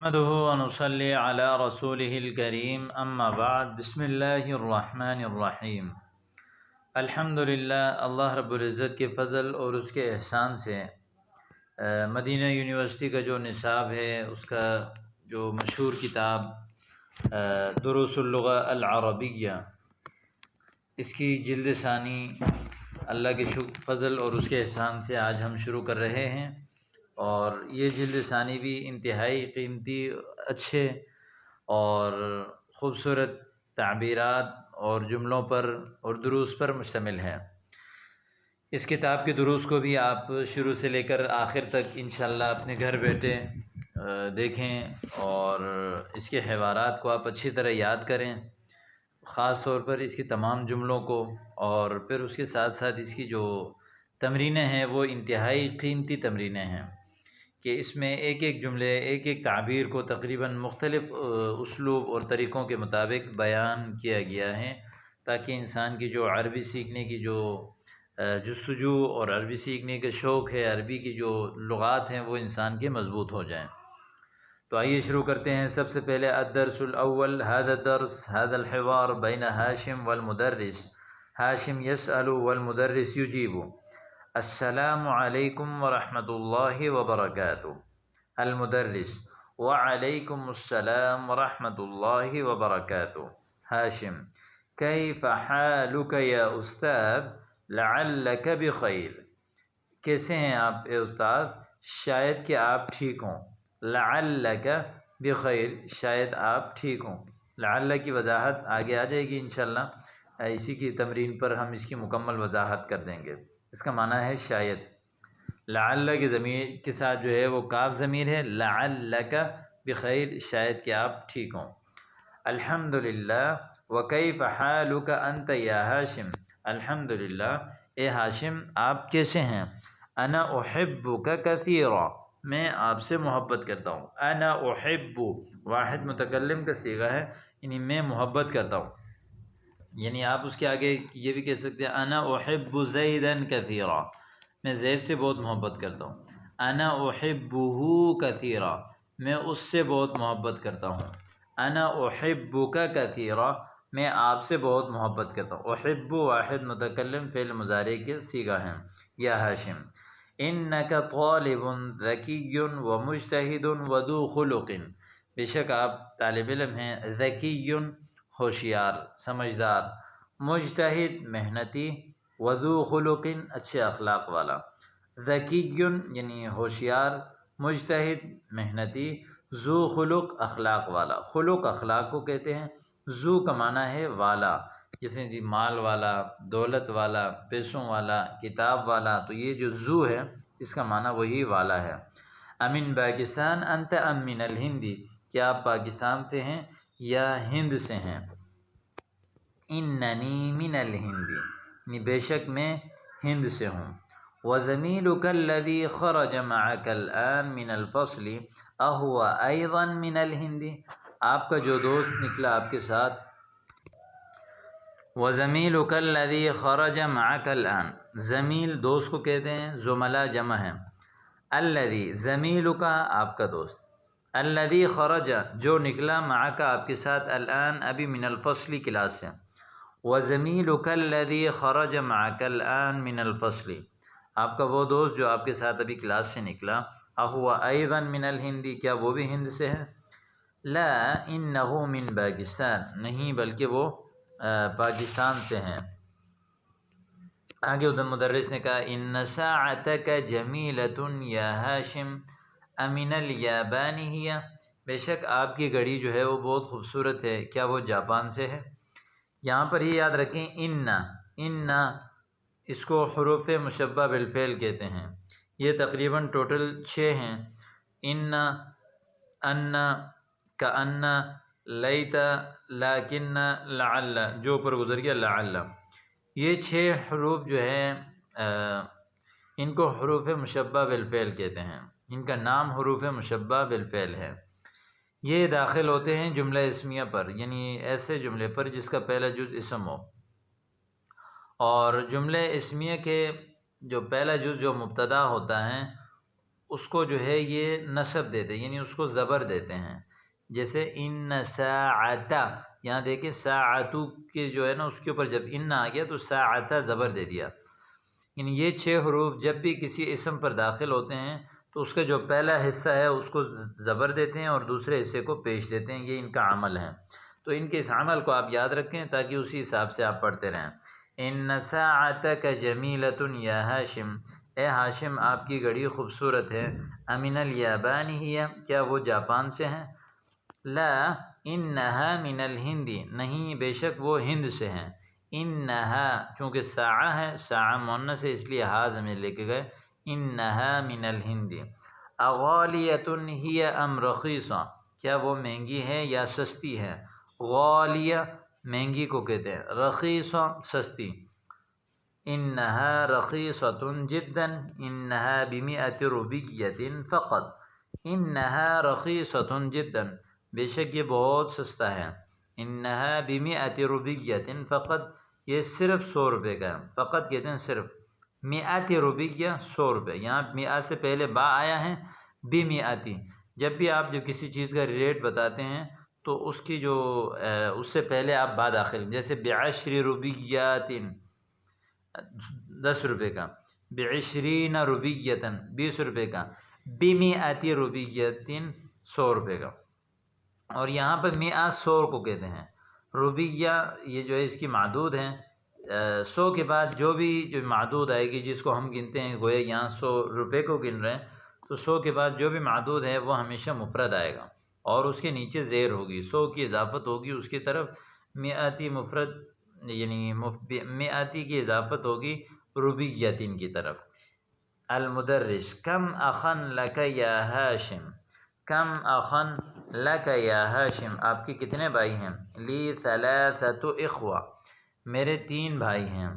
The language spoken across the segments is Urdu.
نحمده ونصلي على رسوله الكريم اما بعد بسم اللہ الرحمن الرحیم۔ الحمدللہ، اللہ رب العزت کے فضل اور اس کے احسان سے مدینہ یونیورسٹی کا جو نصاب ہے اس کا جو مشہور کتاب دروس اللغہ العربیہ، اس کی جلد ثانی اللہ کے فضل اور اس کے احسان سے آج ہم شروع کر رہے ہیں، اور یہ جلد ثانی بھی انتہائی قیمتی، اچھے اور خوبصورت تعبیرات اور جملوں پر اور دروس پر مشتمل ہے۔ اس کتاب کے دروس کو بھی آپ شروع سے لے کر آخر تک انشاءاللہ اپنے گھر بیٹھے دیکھیں، اور اس کے حوارات کو آپ اچھی طرح یاد کریں، خاص طور پر اس کے تمام جملوں کو، اور پھر اس کے ساتھ ساتھ اس کی جو تمرینیں ہیں وہ انتہائی قیمتی تمرینیں ہیں کہ اس میں ایک ایک جملے، ایک ایک تعبیر کو تقریباً مختلف اسلوب اور طریقوں کے مطابق بیان کیا گیا ہے، تاکہ انسان کی جو عربی سیکھنے کی جو جستجو اور عربی سیکھنے کا شوق ہے، عربی کی جو لغات ہیں وہ انسان کے مضبوط ہو جائیں۔ تو آئیے شروع کرتے ہیں۔ سب سے پہلے الدرس الاول، هذا الدرس هذا الحوار بين هاشم والمدرس، هاشم يسأل والمدرس يجيب، السلام علیکم ورحمۃ اللہ وبرکاتہ۔ المدرس: وعلیکم السلام ورحمۃ اللہ وبرکاتہ۔ ہاشم: کیف حالک یا استاذ؟ لعلک بخیر۔ کیسے ہیں آپ اے استاد؟ شاید کہ آپ ٹھیک ہوں۔ لعلک بخیر، شاید آپ ٹھیک ہوں۔ لعل کی وضاحت آگے آ جائے گی انشاءاللہ، اسی کی تمرین پر ہم اس کی مکمل وضاحت کر دیں گے۔ اس کا معنی ہے شاید۔ لعل کی ضمیر کے ساتھ جو ہے وہ کاف ضمیر ہے، لعلک بخیر، شاید کہ آپ ٹھیک ہوں۔ الحمدللہ، وکیف حالک انت یا ہاشم؟ الحمدللہ، اے ہاشم آپ کیسے ہیں؟ انا احبک کثیرا، میں آپ سے محبت کرتا ہوں۔ انا احب واحد متکلم کا صیغہ ہے، یعنی میں محبت کرتا ہوں، یعنی آپ اس کے آگے یہ بھی کہہ سکتے ہیں انا احب زیدا کثیرا، میں زید سے بہت محبت کرتا ہوں۔ انا احبہ کثیرا، میں اس سے بہت محبت کرتا ہوں۔ انا احبک کثیرا، میں آپ سے بہت محبت کرتا ہوں۔ احب واحد متکلم فعل مضارع کے صیغہ ہیں۔ یا ہاشم: انک طالب ذکی ومجتہد وذو خلق، بے شک آپ طالب علم ہیں، ذکی ہوشیار سمجھدار، مجتہد محنتی، وذو خلق اچھے اخلاق والا۔ ذکی یعنی ہوشیار، مجتہد محنتی، ذو خلق اخلاق والا۔ خلق اخلاق کو کہتے ہیں، ذو کا معنی ہے والا، جیسے جی مال والا، دولت والا، پیسوں والا، کتاب والا، تو یہ جو ذو ہے اس کا معنی وہی والا ہے۔ امن پاکستان انت ام من الہندی، کیا آپ پاکستان سے ہیں یا ہند سے ہیں؟ اننی من الہند، یعنی بے شک میں ہند سے ہوں۔ وزمیلک الذی خرج معک الآن من الفصل اہو ایضا من الہند، آپ کا جو دوست نکلا آپ کے ساتھ۔ وزمیلک الذی خرج معک الآن، زمیل دوست کو کہتے ہیں، زملا جمع ہیں۔ الذی زمیلک آپ کا دوست، الذی خرج جو نکلا، معک آپ کے ساتھ، الآن ابھی، من الفصل کلاس سے۔ وزمیلک الذی خرج معک الآن من الفصل، آپ کا وہ دوست جو آپ کے ساتھ ابھی کلاس سے نکلا، اہو ایضا من الہند، کیا وہ بھی ہند سے ہے؟ لا انہ من پاکستان، نہیں بلکہ وہ پاکستان سے ہیں۔ آگے ادھر مدرس نے کہا ان ساعتک جمیلۃ یا ہاشم امن الیابان ہی، بے شک آپ کی گھڑی جو ہے وہ بہت خوبصورت ہے، کیا وہ جاپان سے ہے؟ یہاں پر یہ یاد رکھیں ان اس کو حروف مشبہ بالفعل کہتے ہیں، یہ تقریباً ٹوٹل 6 ہیں۔ ان، ان، کأن، لیت، لیکن، لعل، جو اوپر گزر گیا لعل، یہ 6 حروف جو ہیں ان کو حروف مشبہ بالفعل کہتے ہیں، ان کا نام حروف مشبہ بالفعل ہے۔ یہ داخل ہوتے ہیں جملہ اسمیہ پر، یعنی ایسے جملے پر جس کا پہلا جز اسم ہو، اور جملہ اسمیہ کے جو پہلا جز جو مبتدا ہوتا ہے اس کو جو ہے یہ نصب دیتے ہیں، یعنی اس کو زبر دیتے ہیں. جیسے ان ساعتا، یہاں دیکھیں ساعتو کے جو ہے نا اس کے اوپر جب ان آ گیا تو ساعتا زبر دے دیا. یعنی یہ 6 حروف جب بھی کسی اسم پر داخل ہوتے ہیں تو اس کا جو پہلا حصہ ہے اس کو زبر دیتے ہیں اور دوسرے حصے کو پیش دیتے ہیں. یہ ان کا عمل ہے. تو ان کے اس عمل کو آپ یاد رکھیں تاکہ اسی حساب سے آپ پڑھتے رہیں. ان ساعتک جمیلۃ یا ہاشم، اے ہاشم آپ کی گھڑی خوبصورت ہے. امن الیابان ہی، کیا وہ جاپان سے ہیں؟ لا انہا من الہندی، نہیں بے شک وہ ہند سے ہیں. انہا چونکہ ساعہ ہے، ساعہ مؤنث ہے اس لیے ہا ضمیر لے کے گئے. انہا من الہندی. اغالیۃ ہی ام رخیصہ، کیا وہ مہنگی ہے یا سستی ہے؟ غالیہ مہنگی کو کہتے ہیں، رخیصہ سستی. انہا رخیصۃ جدا انہا بمئۃ روبیۃ فقط. انہا رخیصۃ جدا، بے شک یہ بہت سستا ہے. انہا بمئۃ روبیۃ فقط، یہ صرف 100 روپے کا ہے. فقط کہتے ہیں صرف. مئۃ روبیہ 100 روپے، یہاں مئہ سے پہلے با آیا ہے. بمئۃ، جب بھی آپ جو کسی چیز کا ریٹ بتاتے ہیں تو اس کی جو اس سے پہلے آپ با داخل، جیسے بعشر روبیات 10 روپے کا، بعشرین روبیۃ 20 روپے کا، بمئۃ روبیۃ 100 روپے کا. اور یہاں پر مئہ 100 کو کہتے ہیں. روبیہ یہ جو ہے اس کی معدود ہیں. 100 کے بعد جو بھی جو معدود آئے گی جس کو ہم گنتے ہیں، گویا یہاں 100 روپے کو گن رہے ہیں تو 100 کے بعد جو بھی معدود ہے وہ ہمیشہ مفرد آئے گا اور اس کے نیچے زیر ہوگی. 100 کی اضافت ہوگی اس کی طرف، مئاتی مفرد یعنی مئاتی کی اضافت ہوگی روبیتین کی طرف. المدرس کم اخن لک یا ہاشم، کم اخن لک یا ہاشم آپ کے کتنے بھائی ہیں؟ لی ثلاثۃ اخوہ، میرے 3 بھائی ہیں.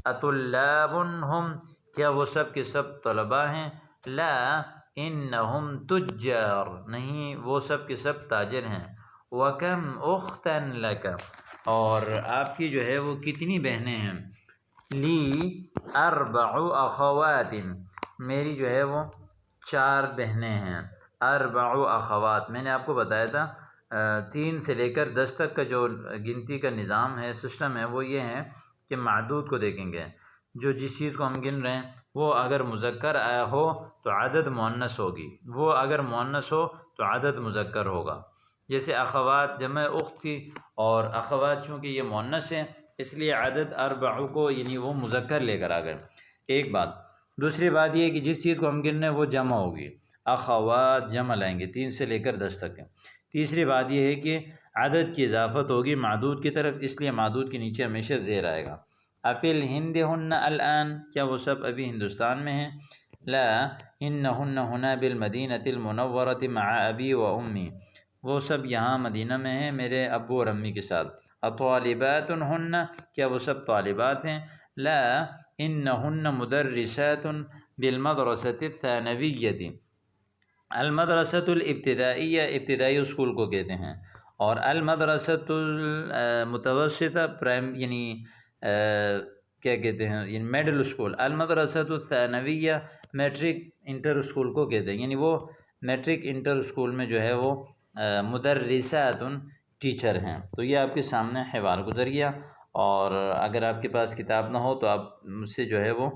اطلاب ہم، کیا وہ سب کے سب طلباء ہیں؟ لا انہم تجار، نہیں وہ سب کے سب تاجر ہیں. وکم اختا لک، اور آپ کی جو ہے وہ کتنی بہنیں ہیں؟ لی 4 اخوات، میری جو ہے وہ 4 بہنیں ہیں. 4 اخوات، میں نے آپ کو بتایا تھا 3 سے لے کر 10 تک کا جو گنتی کا نظام ہے، سسٹم ہے، وہ یہ ہے کہ معدود کو دیکھیں گے. جو جس چیز کو ہم گن رہے ہیں وہ اگر مذکر آیا ہو تو عدد مؤنث ہوگی، وہ اگر مؤنث ہو تو عدد مذکر ہوگا. جیسے اخوات جمع اخت تھی، اور اخوات چونکہ یہ مؤنث ہیں اس لیے عدد 4 کو یعنی وہ مذکر لے کر آ گئے. ایک بات. دوسری بات یہ ہے کہ جس چیز کو ہم گن رہے ہیں وہ جمع ہوگی، اخوات جمع لائیں گے 3 سے لے کر 10 تک ہیں. تیسری بات یہ ہے کہ عدد کی اضافت ہوگی معدود کی طرف، اس لیے معدود کے نیچے ہمیشہ زیر آئے گا. افی الہند ہن الان، کیا وہ سب ابھی ہندوستان میں ہیں؟ لا انہن ہنا بالمدینۃ المنورۃ مع ابی و امی، وہ سب یہاں مدینہ میں ہیں میرے ابو اور امی کے ساتھ. اطالبات ہن، کیا وہ سب طالبات ہیں؟ لا انہن مدرسات بالمدرسۃ الثانویۃ، المدرسۃ الابتدائیہ ابتدائی اسکول کو کہتے ہیں، اور المدرسۃ المتوسطہ پرائم یعنی کیا کہتے ہیں یعنی میڈل اسکول. المدرسۃ الثانویہ میٹرک انٹر اسکول کو کہتے ہیں، یعنی وہ میٹرک انٹر اسکول میں جو ہے وہ مدرسات ٹیچر ہیں. تو یہ آپ کے سامنے حوار گزر گیا، اور اگر آپ کے پاس کتاب نہ ہو تو آپ مجھ سے جو ہے وہ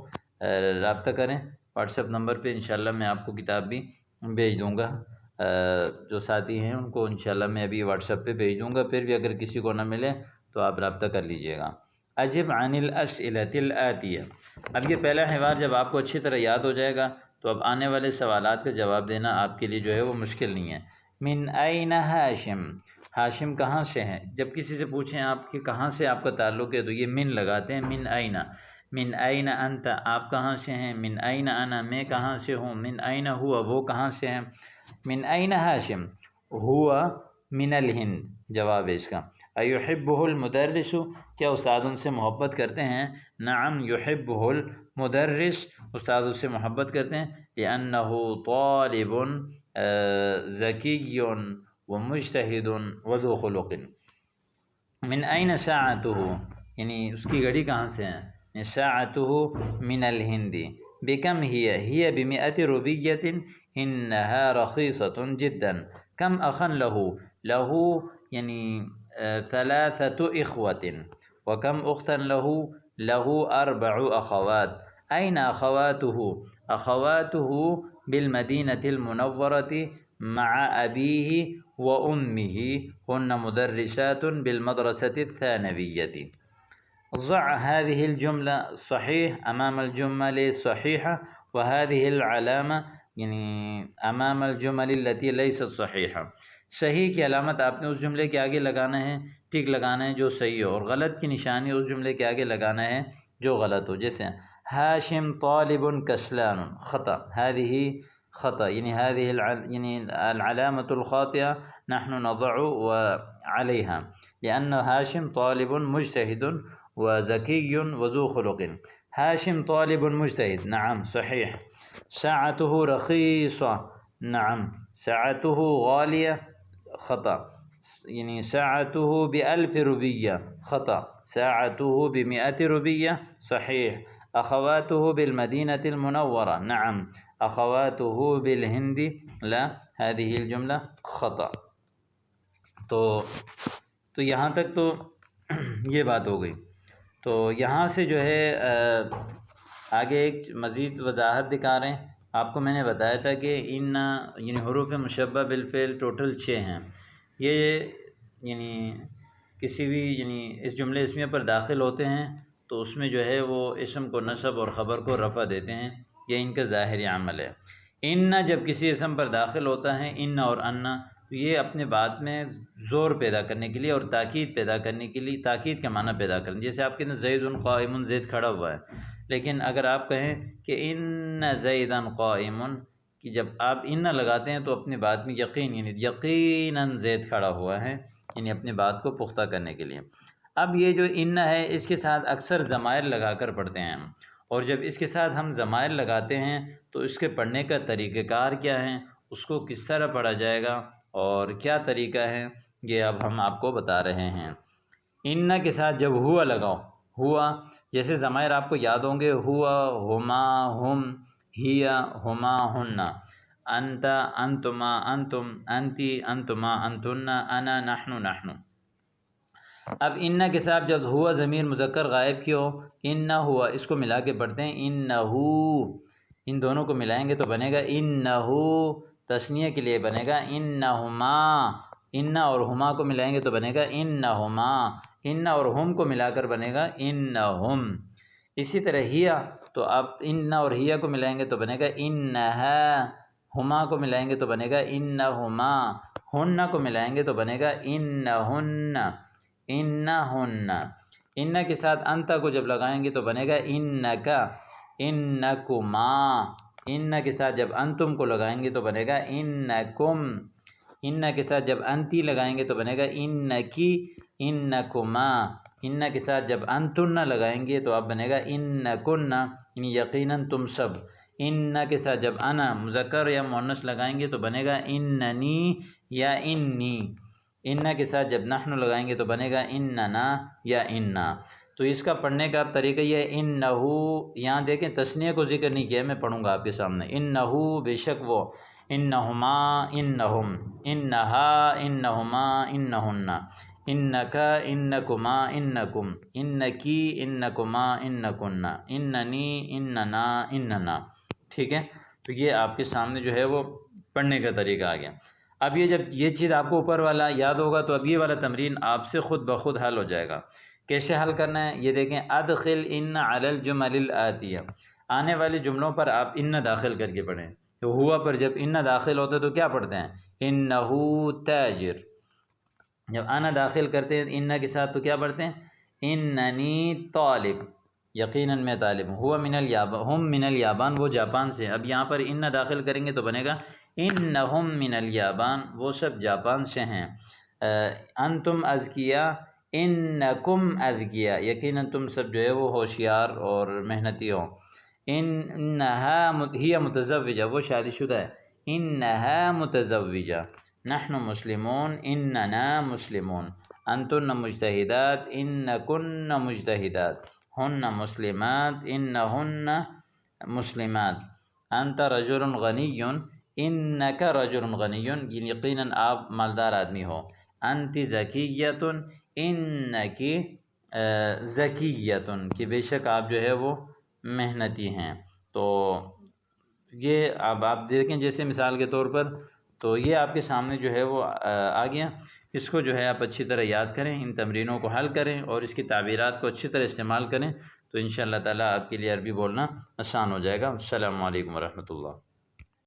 رابطہ کریں واٹس ایپ نمبر پہ. انشاءاللہ میں آپ کو کتاب بھی بھیج دوں گا. جو ساتھی ہیں ان کو انشاءاللہ میں ابھی واٹس ایپ پہ بھیج دوں گا. پھر بھی اگر کسی کو نہ ملے تو آپ رابطہ کر لیجئے گا. اجب عن الاسئلۃ الآتیہ، اب یہ پہلا حوار جب آپ کو اچھی طرح یاد ہو جائے گا تو اب آنے والے سوالات کا جواب دینا آپ کے لیے جو ہے وہ مشکل نہیں ہے. من این ہاشم، ہاشم کہاں سے ہیں؟ جب کسی سے پوچھیں آپ کہ کہاں سے آپ کا تعلق ہے تو یہ من لگاتے ہیں. من این، من این انت آپ کہاں سے ہیں؟ من این انا میں کہاں سے ہوں؟ من این ہوا وہ کہاں سے ہیں؟ من این ہاشم ہوا من الہند، جواب ہے اس کا. ایحبہ المدرس، کیا استاد ان سے محبت کرتے ہیں؟ نعم یحبہ المدرس، استاد اس سے محبت کرتے ہیں. لأنہ طالب ذکی ومجتہد وذو خلق. من این ساعتہ، یعنی اس کی گھڑی کہاں سے ہے؟ ساعتہ من الہند، بكم هي ب100 روبية إنها رخيصة جدا. كم أخا له يعني 3 إخوة. وكم أختا له 4 أخوات. أين أخواته بالمدينة المنورة مع أبيه وأمه، هن مدرسات بالمدرسة الثانوية. ضع هذه الجملة صحيح أمام الجمل الصحيحة، وهذه العلامة یعنی امام الجمل التي ليست صحیحہ. صحیح کی علامت آپ نے اس جملے کے آگے لگانا ہے، ٹک لگانا ہے جو صحیح ہو، اور غلط کی نشانی اس جملے کے آگے لگانا ہے جو غلط ہو. جیسے ہاشم طالب کسلان، خطأ، هذه خطأ، یعنی هذه یعنی العلامة الخاطئة نحن نضع عليها لأن هاشم طالب مجتهد وذكي وذو خلق. هاشم طالب مجتهد، نعم صحيح. ساعته رخيصة، نعم. ساعته غالية، خطأ، يعني ساعته ب1000 روبية، خطأ. ساعته ب100 روبية، صحيح. أخواته بالمدينة المنورة، نعم. أخواته بالهند، لا، هذه الجملة خطأ. تو یہاں تک تو یہ بات ہو گئی. تو یہاں سے جو ہے آگے ایک مزید وضاحت دکھا رہے ہیں. آپ کو میں نے بتایا تھا کہ ان یعنی حروف مشبہ بالفعل ٹوٹل 6 ہیں. یہ یعنی کسی بھی یعنی اس جملے اسمیہ پر داخل ہوتے ہیں تو اس میں جو ہے وہ اسم کو نصب اور خبر کو رفع دیتے ہیں. یہ ان کا ظاہری عمل ہے. ان جب کسی اسم پر داخل ہوتا ہے، ان اور ان، تو یہ اپنے بات میں زور پیدا کرنے کے لیے اور تاکید پیدا کرنے کے لیے، تاکید کا معنی پیدا کرنے. جیسے آپ کہتے ہیں زید قائم، زید کھڑا ہوا ہے. لیکن اگر آپ کہیں کہ ان زیدن قائم، کہ جب آپ ان لگاتے ہیں تو اپنی بات میں یقین، یعنی یقیناً زید کھڑا ہوا ہے، یعنی اپنی بات کو پختہ کرنے کے لیے. اب یہ جو ان ہے اس کے ساتھ اکثر ضمائر لگا کر پڑھتے ہیں ہم، اور جب اس کے ساتھ ہم ضمائر لگاتے ہیں تو اس کے پڑھنے کا طریقہ کار کیا ہے، اس کو کس طرح پڑھا جائے گا اور کیا طریقہ ہے، یہ اب ہم آپ کو بتا رہے ہیں. ان کے ساتھ جب ہوا لگاؤ، ہوا، جیسے ضمائر آپ کو یاد ہوں گے، ہوا، ہما، ہم، ہیا، ہما، ہن، انت، انتما، انتم، انتی، انتما، انتن، انا، نحن، نحن. اب ان کے ساتھ جب ہوا ضمیر مذکر غائب کی ہو، ان ہوا، اس کو ملا کے پڑھتے ہیں انہو. ان دونوں کو ملائیں گے تو بنے گا انہو. تثنیہ کے لیے بنے گا انہما. ان اور ہما کو ملائیں گے تو بنے گا انہما. ان اور ہم کو ملا کر بنے گا انہم. اسی طرح ہیا، تو آپ ان اور ہیا کو ملائیں گے تو بنے گا انہا. ہما کو ملائیں گے تو بنے گا انہما. ہن کو ملائیں گے تو بنے گا انہن. انہن. ان کے ساتھ انتا کو جب لگائیں گے تو بنے گا انکا، انکما. ان کے ساتھ جب انتم کو لگائیں گے تو بنے گا انکم. ان کے ساتھ جب انتی لگائیں گے تو بنے گا انکی، انکما. ان کے ساتھ جب انتن لگائیں گے تو اب بنے گا انکن، یعنی یقیناً تم سب. ان کے ساتھ جب انا مذکر یا مؤنث لگائیں گے تو بنے گا اننی یا انی. ان کے ساتھ جب نحن لگائیں گے تو بنے گا اننا یا انا. تو اس کا پڑھنے کا طریقہ یہ ہے انہو. یہاں دیکھیں تثنیہ کو ذکر نہیں کیا، میں پڑھوں گا آپ کے سامنے. انہو، بے شک وہ، انہما، انہم، انہا، انہما، انہن، انکا، انکما، انکم، انکی، انکما، انکن، اننی، اننا، اننا. ٹھیک ہے. تو یہ آپ کے سامنے جو ہے وہ پڑھنے کا طریقہ آ گیا. اب یہ جب یہ چیز آپ کو اوپر والا یاد ہوگا تو اب یہ والا تمرین آپ سے خود بخود حل ہو جائے گا. کیسے حل کرنا ہے یہ دیکھیں. ادخل ان علی الجمل الآتیہ، آنے والے جملوں پر آپ ان داخل کر کے پڑھیں. تو ہوا پر جب ان داخل ہوتا ہے تو کیا پڑھتے ہیں؟ انہو تاجر. جب انا داخل کرتے ہیں ان کے ساتھ تو کیا پڑھتے ہیں؟ اننی طالب، یقیناً میں طالب ہوں. ہوا من الیابان، ہم من الیابان، وہ جاپان سے. اب یہاں پر ان داخل کریں گے تو بنے گا انہم من الیابان، وہ سب جاپان سے ہیں. انتم اذکیا، انکم اذکیا، یقیناً تم سب جو ہے وہ ہوشیار اور محنتی ہو. انہا ہی متزوجہ، وہ شادی شدہ ہے. انہا متزوجہ. نحن مسلمون، اننا مسلمون. انتن مجتہدات، انکن مجتہدات. ہن مسلمات، انہن مسلمات. انت رجل غنی، انک رجل غنی، یقیناً آپ مالدار آدمی ہو. انت ذکیۃ، انکی ذکیۃ، کہ بے شک آپ جو ہے وہ محنتی ہیں. تو یہ اب آپ دیکھیں جیسے مثال کے طور پر، تو یہ آپ کے سامنے جو ہے وہ آ گیا. اس کو جو ہے آپ اچھی طرح یاد کریں، ان تمرینوں کو حل کریں اور اس کی تعبیرات کو اچھی طرح استعمال کریں، تو انشاءاللہ تعالیٰ آپ کے لیے عربی بولنا آسان ہو جائے گا. السلام علیکم ورحمۃ اللہ.